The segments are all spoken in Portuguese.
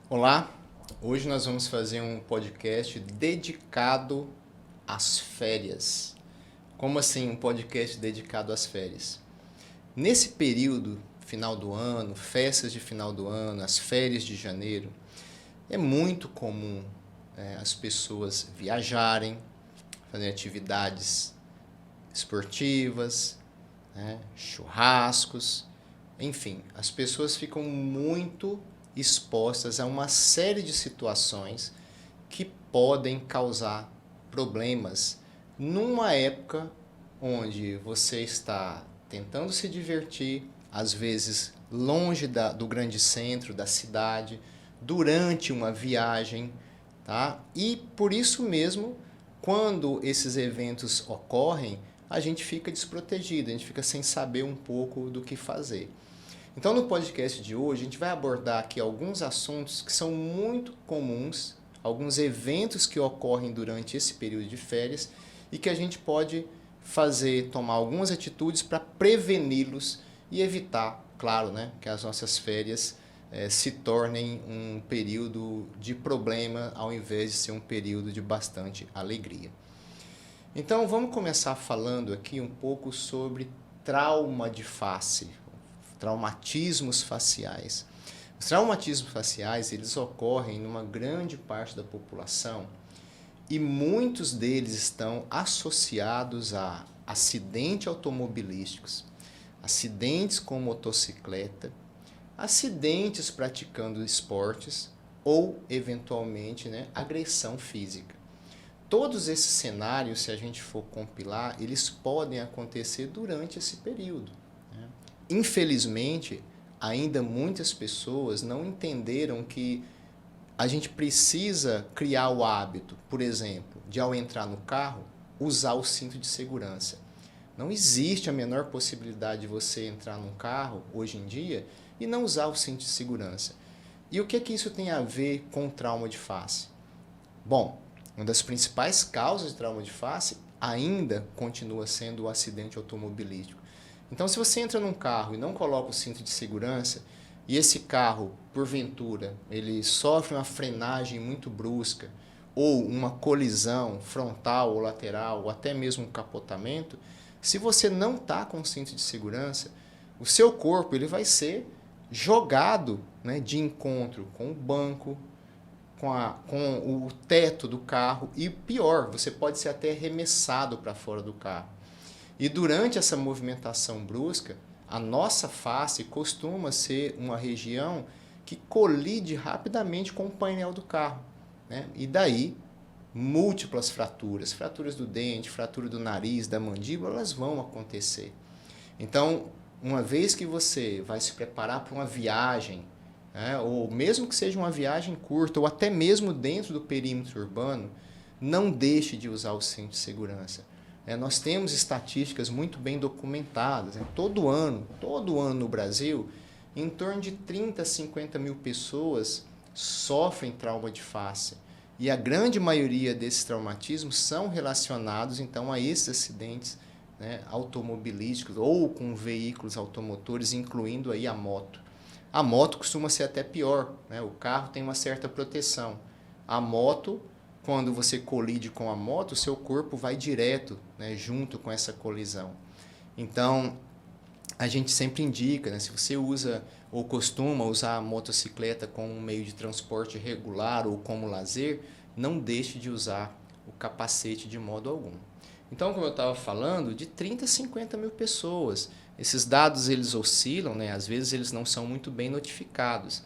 Olá, hoje nós vamos fazer um podcast dedicado às férias. Como assim um podcast dedicado às férias? Nesse período, final do ano, festas de final do ano, as férias de janeiro, é muito comum as pessoas viajarem, fazer atividades esportivas, churrascos, enfim, as pessoas ficam muito expostas a uma série de situações que podem causar problemas numa época onde você está tentando se divertir, às vezes longe do grande centro, da cidade, durante uma viagem, tá? E por isso mesmo, quando esses eventos ocorrem, a gente fica desprotegido, a gente fica sem saber um pouco do que fazer. Então, no podcast de hoje, a gente vai abordar aqui alguns assuntos que são muito comuns, alguns eventos que ocorrem durante esse período de férias e que a gente pode tomar algumas atitudes para preveni-los e evitar, claro, que as nossas férias se tornem um período de problema ao invés de ser um período de bastante alegria. Então, vamos começar falando aqui um pouco sobre trauma de face. Traumatismos faciais. Os traumatismos faciais, eles ocorrem numa grande parte da população e muitos deles estão associados a acidentes automobilísticos, acidentes com motocicleta, acidentes praticando esportes ou, eventualmente, agressão física. Todos esses cenários, se a gente for compilar, eles podem acontecer durante esse período. Infelizmente, ainda muitas pessoas não entenderam que a gente precisa criar o hábito, por exemplo, de ao entrar no carro, usar o cinto de segurança. Não existe a menor possibilidade de você entrar num carro, hoje em dia, e não usar o cinto de segurança. E o que isso tem a ver com trauma de face? Bom, uma das principais causas de trauma de face ainda continua sendo o acidente automobilístico. Então, se você entra num carro e não coloca o cinto de segurança, e esse carro, porventura, ele sofre uma frenagem muito brusca, ou uma colisão frontal ou lateral, ou até mesmo um capotamento, se você não está com o cinto de segurança, o seu corpo ele vai ser jogado de encontro com o banco, com o teto do carro, e pior, você pode ser até arremessado para fora do carro. E durante essa movimentação brusca, a nossa face costuma ser uma região que colide rapidamente com o painel do carro. E daí, múltiplas fraturas, fraturas do dente, fratura do nariz, da mandíbula, elas vão acontecer. Então, uma vez que você vai se preparar para uma viagem, ou mesmo que seja uma viagem curta, ou até mesmo dentro do perímetro urbano, não deixe de usar o cinto de segurança. Nós temos estatísticas muito bem documentadas. Todo ano no Brasil, em torno de 30 a 50 mil pessoas sofrem trauma de face. E a grande maioria desses traumatismos são relacionados então a esses acidentes automobilísticos ou com veículos automotores, incluindo aí a moto. A moto costuma ser até pior, o carro tem uma certa proteção. A moto, quando você colide com a moto, o seu corpo vai direto junto com essa colisão. Então, a gente sempre indica, se você usa ou costuma usar a motocicleta como um meio de transporte regular ou como lazer, não deixe de usar o capacete de modo algum. Então, como eu estava falando, de 30 a 50 mil pessoas. Esses dados eles oscilam, às vezes eles não são muito bem notificados.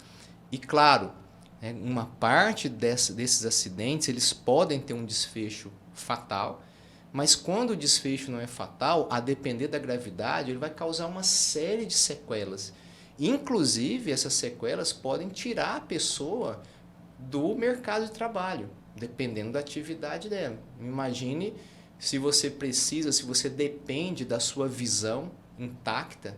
E claro, uma parte desses acidentes eles podem ter um desfecho fatal, mas quando o desfecho não é fatal, a depender da gravidade, ele vai causar uma série de sequelas. Inclusive, essas sequelas podem tirar a pessoa do mercado de trabalho, dependendo da atividade dela. Imagine se você depende da sua visão intacta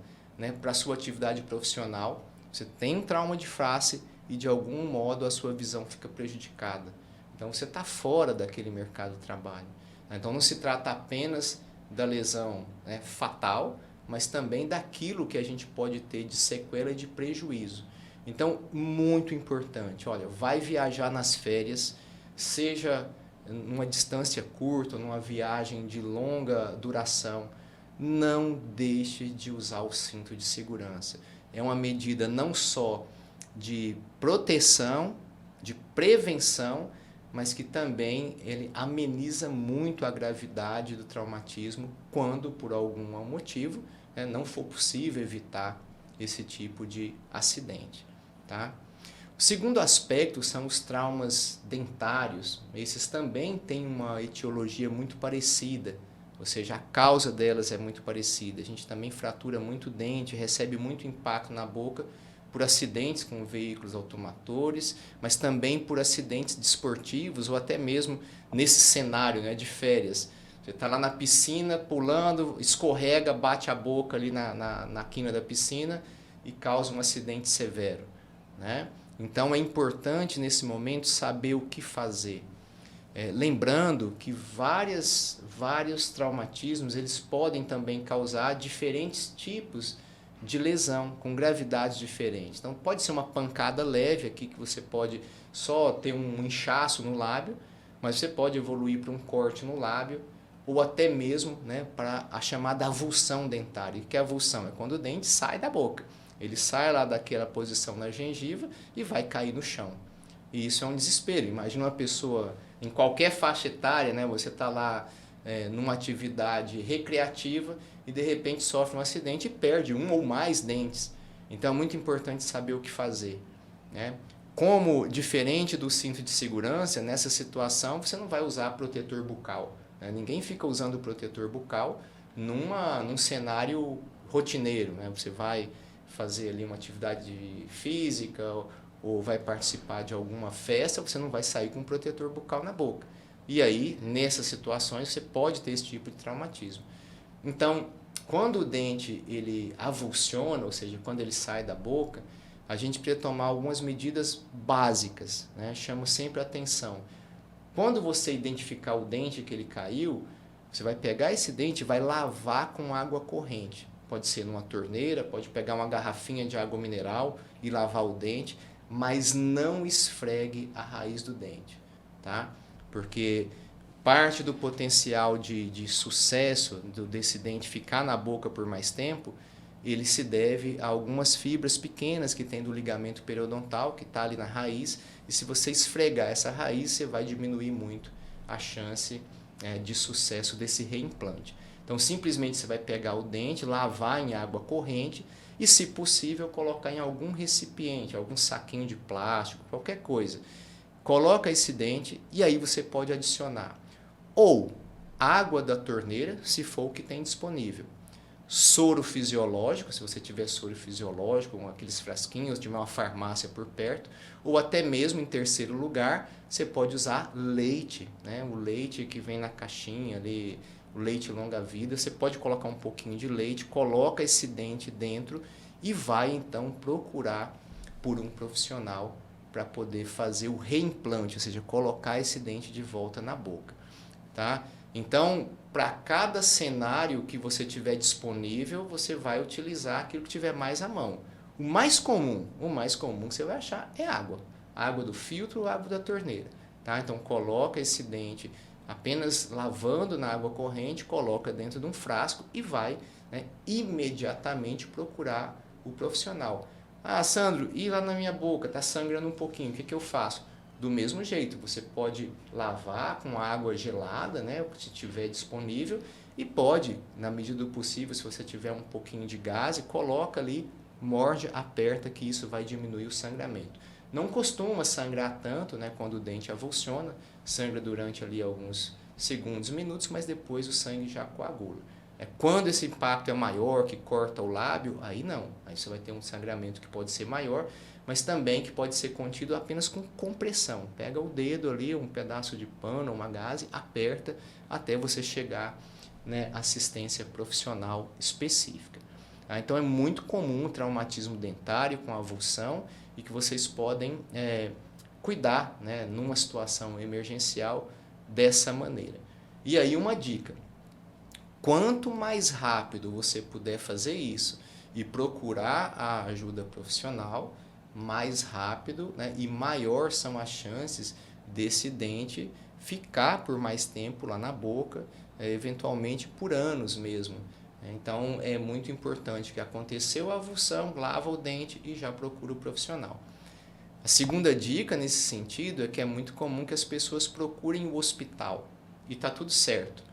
para a sua atividade profissional, você tem um trauma de face e de algum modo a sua visão fica prejudicada. Então você está fora daquele mercado de trabalho. Então não se trata apenas da lesão fatal, mas também daquilo que a gente pode ter de sequela e de prejuízo. Então, muito importante, olha, vai viajar nas férias, seja numa distância curta, numa viagem de longa duração, não deixe de usar o cinto de segurança. É uma medida não só de proteção, de prevenção, mas que também ele ameniza muito a gravidade do traumatismo quando, por algum motivo, não for possível evitar esse tipo de acidente. Tá? O segundo aspecto são os traumas dentários. Esses também têm uma etiologia muito parecida, ou seja, a causa delas é muito parecida. A gente também fratura muito dente, recebe muito impacto na boca por acidentes com veículos automotores, mas também por acidentes desportivos ou até mesmo nesse cenário, né, de férias. Você está lá na piscina, pulando, escorrega, bate a boca ali na quina da piscina e causa um acidente severo, né? Então é importante nesse momento saber o que fazer. Lembrando que vários traumatismos eles podem também causar diferentes tipos de lesão, com gravidades diferentes. Então pode ser uma pancada leve aqui, que você pode só ter um inchaço no lábio, mas você pode evoluir para um corte no lábio, ou até mesmo, né, para a chamada avulsão dentária. O que é avulsão? É quando o dente sai da boca. Ele sai lá daquela posição na gengiva e vai cair no chão. E isso é um desespero. Imagina uma pessoa em qualquer faixa etária, né, você está lá numa atividade recreativa e de repente sofre um acidente e perde um ou mais dentes. Então é muito importante saber o que fazer, né? Como diferente do cinto de segurança, nessa situação você não vai usar protetor bucal, né? Ninguém fica usando protetor bucal num cenário rotineiro, né? Você vai fazer ali uma atividade física ou vai participar de alguma festa, você não vai sair com um protetor bucal na boca. E aí, nessas situações, você pode ter esse tipo de traumatismo. Então, quando o dente ele avulsiona, ou seja, quando ele sai da boca, a gente precisa tomar algumas medidas básicas, né? Chamo sempre a atenção. Quando você identificar o dente que ele caiu, você vai pegar esse dente e vai lavar com água corrente. Pode ser numa torneira, pode pegar uma garrafinha de água mineral e lavar o dente, mas não esfregue a raiz do dente, tá? Porque parte do potencial de sucesso desse dente ficar na boca por mais tempo, ele se deve a algumas fibras pequenas que tem do ligamento periodontal, que está ali na raiz, e se você esfregar essa raiz, você vai diminuir muito a chance de sucesso desse reimplante. Então, simplesmente você vai pegar o dente, lavar em água corrente e, se possível, colocar em algum recipiente, algum saquinho de plástico, qualquer coisa. Coloca esse dente e aí você pode adicionar ou água da torneira, se for o que tem disponível. Soro fisiológico, se você tiver soro fisiológico, com aqueles frasquinhos, tiver uma farmácia por perto, ou até mesmo, em terceiro lugar, você pode usar leite, né? O leite que vem na caixinha ali, o leite longa-vida, você pode colocar um pouquinho de leite, coloca esse dente dentro e vai então procurar por um profissional para poder fazer o reimplante, ou seja, colocar esse dente de volta na boca, tá? Então, para cada cenário que você tiver disponível, você vai utilizar aquilo que tiver mais à mão. O mais comum que você vai achar é água. Água do filtro ou água da torneira, tá? Então, coloca esse dente apenas lavando na água corrente, coloca dentro de um frasco e vai, né, imediatamente procurar o profissional. Ah, Sandro, e lá na minha boca está sangrando um pouquinho, o que eu faço? Do mesmo jeito, você pode lavar com água gelada, né, se tiver disponível, e pode, na medida do possível, se você tiver um pouquinho de gás, coloca ali, morde, aperta, que isso vai diminuir o sangramento. Não costuma sangrar tanto, né, quando o dente avulsiona, sangra durante ali alguns segundos, minutos, mas depois o sangue já coagula. Quando esse impacto é maior, que corta o lábio, aí não. Aí você vai ter um sangramento que pode ser maior, mas também que pode ser contido apenas com compressão. Pega o dedo ali, um pedaço de pano, uma gaze, aperta até você chegar, né, assistência profissional específica. Então é muito comum o traumatismo dentário com avulsão e que vocês podem cuidar, né, numa situação emergencial dessa maneira. E aí uma dica. Quanto mais rápido você puder fazer isso e procurar a ajuda profissional, mais rápido, né, e maior são as chances desse dente ficar por mais tempo lá na boca, eventualmente por anos mesmo. Então é muito importante que aconteceu a avulsão, lava o dente e já procura o profissional. A segunda dica nesse sentido é que é muito comum que as pessoas procurem o hospital e está tudo certo.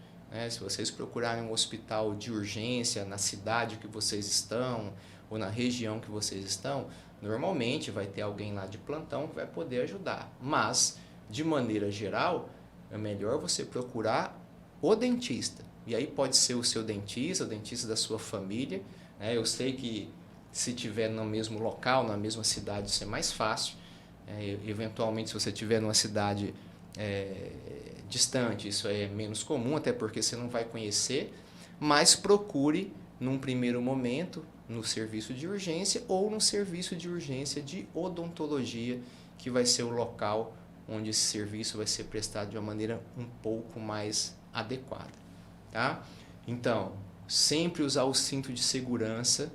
Se vocês procurarem um hospital de urgência na cidade que vocês estão ou na região que vocês estão, normalmente vai ter alguém lá de plantão que vai poder ajudar. Mas, de maneira geral, é melhor você procurar o dentista. E aí pode ser o seu dentista, o dentista da sua família. Eu sei que se tiver no mesmo local, na mesma cidade, isso é mais fácil. Eventualmente, se você estiver numa cidade distante, isso é menos comum, até porque você não vai conhecer, mas procure, num primeiro momento, no serviço de urgência ou no serviço de urgência de odontologia, que vai ser o local onde esse serviço vai ser prestado de uma maneira um pouco mais adequada. Tá? Então, sempre usar o cinto de segurança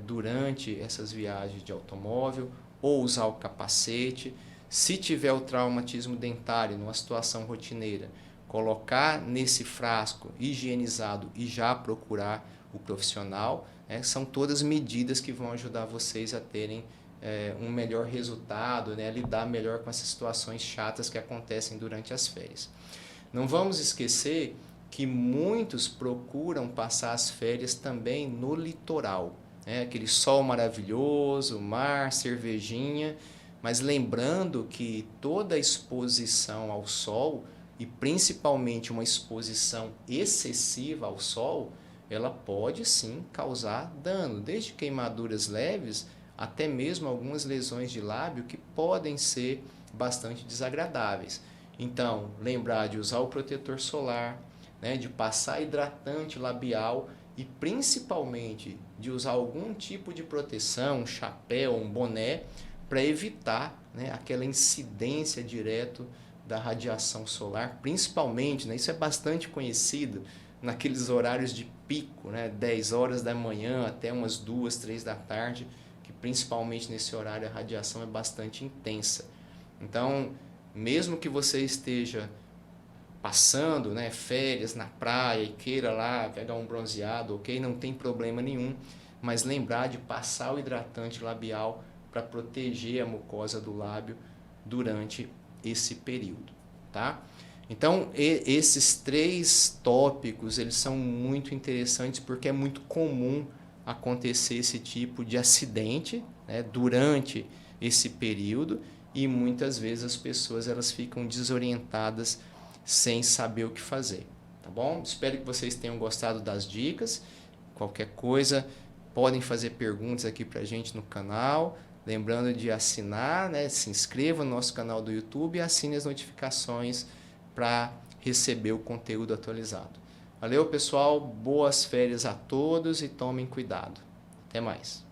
durante essas viagens de automóvel, ou usar o capacete. Se tiver o traumatismo dentário numa situação rotineira, colocar nesse frasco higienizado e já procurar o profissional. São todas medidas que vão ajudar vocês a terem um melhor resultado, a lidar melhor com essas situações chatas que acontecem durante as férias. Não vamos esquecer que muitos procuram passar as férias também no litoral. Aquele sol maravilhoso, mar, cervejinha, mas lembrando que toda exposição ao sol, e principalmente uma exposição excessiva ao sol, ela pode sim causar dano, desde queimaduras leves até mesmo algumas lesões de lábio que podem ser bastante desagradáveis. Então, lembrar de usar o protetor solar, de passar hidratante labial e principalmente de usar algum tipo de proteção, um chapéu, um boné, para evitar aquela incidência direta da radiação solar, principalmente, isso é bastante conhecido, naqueles horários de pico, 10 horas da manhã até umas 2, 3 da tarde, que principalmente nesse horário a radiação é bastante intensa. Então, mesmo que você esteja passando férias na praia e queira lá pegar um bronzeado, ok, não tem problema nenhum, mas lembrar de passar o hidratante labial para proteger a mucosa do lábio durante esse período, tá? Então, esses 3 tópicos, eles são muito interessantes porque é muito comum acontecer esse tipo de acidente durante esse período e muitas vezes as pessoas elas ficam desorientadas sem saber o que fazer, tá bom? Espero que vocês tenham gostado das dicas. Qualquer coisa, podem fazer perguntas aqui pra gente no canal. Lembrando de assinar, se inscreva no nosso canal do YouTube e assine as notificações para receber o conteúdo atualizado. Valeu, pessoal. Boas férias a todos e tomem cuidado. Até mais.